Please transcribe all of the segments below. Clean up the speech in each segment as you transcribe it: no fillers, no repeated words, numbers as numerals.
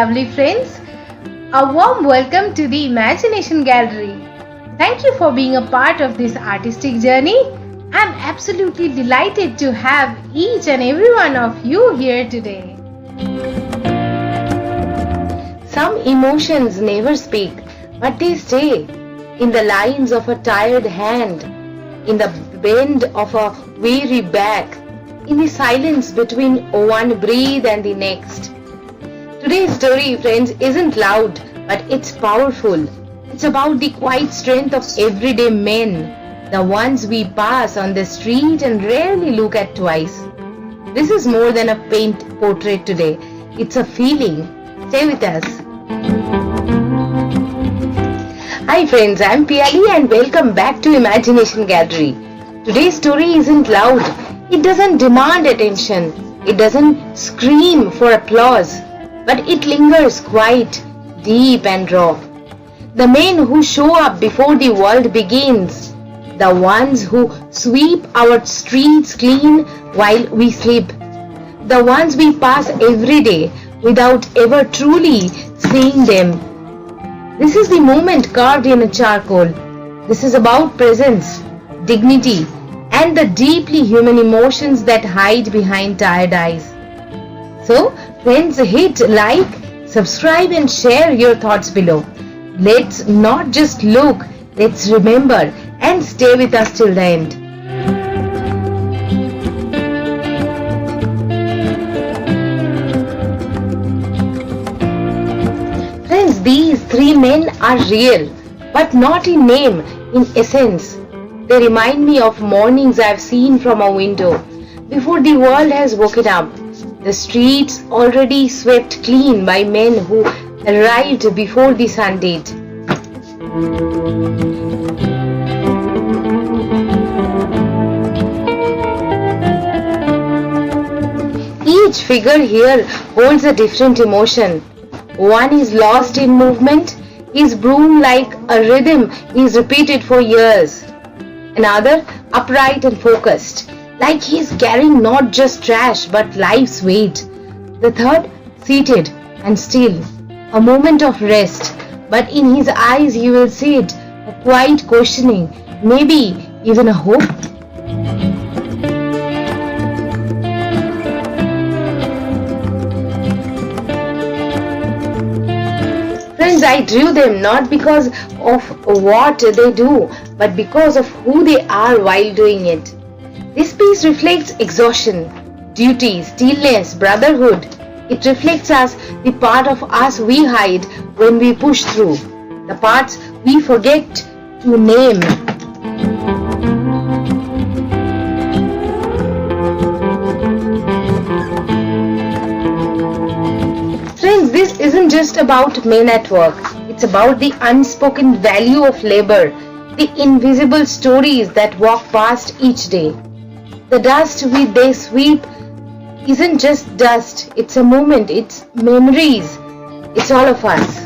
lovely friends. A warm welcome to the Imagination Gallery. Thank you for being a part of this artistic journey. I'm absolutely delighted to have each and every one of you here today. Some emotions never speak, but they stay in the lines of a tired hand, in the bend of a weary back, in the silence between one breath and the next. Today's story, friends, isn't loud, but it's powerful. It's about the quiet strength of everyday men, the ones we pass on the street and rarely look at twice. This is more than a paint portrait today. It's a feeling. Stay with us. Hi friends, I'm Piali and welcome back to Imagination Gallery. Today's story isn't loud. It doesn't demand attention. It doesn't scream for applause. But it lingers quiet, deep and raw. The men who show up before the world begins. The ones who sweep our streets clean while we sleep. The ones we pass every day without ever truly seeing them. This is the moment carved in a charcoal. This is about presence, dignity, and the deeply human emotions that hide behind tired eyes. So, friends, hit like, subscribe and share your thoughts below. Let's not just look, let's remember and stay with us till the end. Friends, these three men are real, but not in name, in essence. They remind me of mornings I've seen from a window, before the world has woken up. The streets already swept clean by men who arrived before the sun did. Each figure here holds a different emotion. One is lost in movement, his broom like a rhythm is repeated for years. Another upright and focused, like he is carrying not just trash but life's weight. The third seated and still, a moment of rest, but in his eyes you will see it, a quiet questioning, maybe even a hope. Friends, I drew them not because of what they do, but because of who they are while doing it. This piece reflects exhaustion, duty, stillness, brotherhood. It reflects us, the part of us we hide when we push through, the parts we forget to name. Friends, this isn't just about men at work. It's about the unspoken value of labor, the invisible stories that walk past each day. The dust they sweep isn't just dust, it's a moment, it's memories, it's all of us.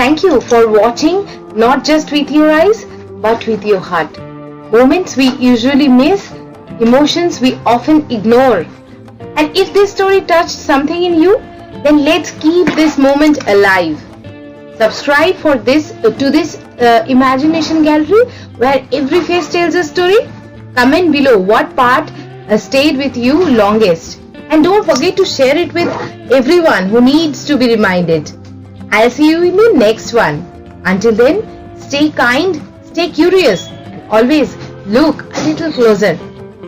thank you for watching, not just with your eyes, but with your heart. Moments we usually miss, emotions we often ignore. And if this story touched something in you, then let's keep this moment alive. Subscribe for this to this imagination gallery where every face tells a story. Comment below what part stayed with you longest. And don't forget to share it with everyone who needs to be reminded. I'll see you in the next one. Until then, stay kind, stay curious, and always look a little closer.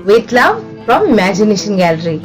With love from Imagination Gallery.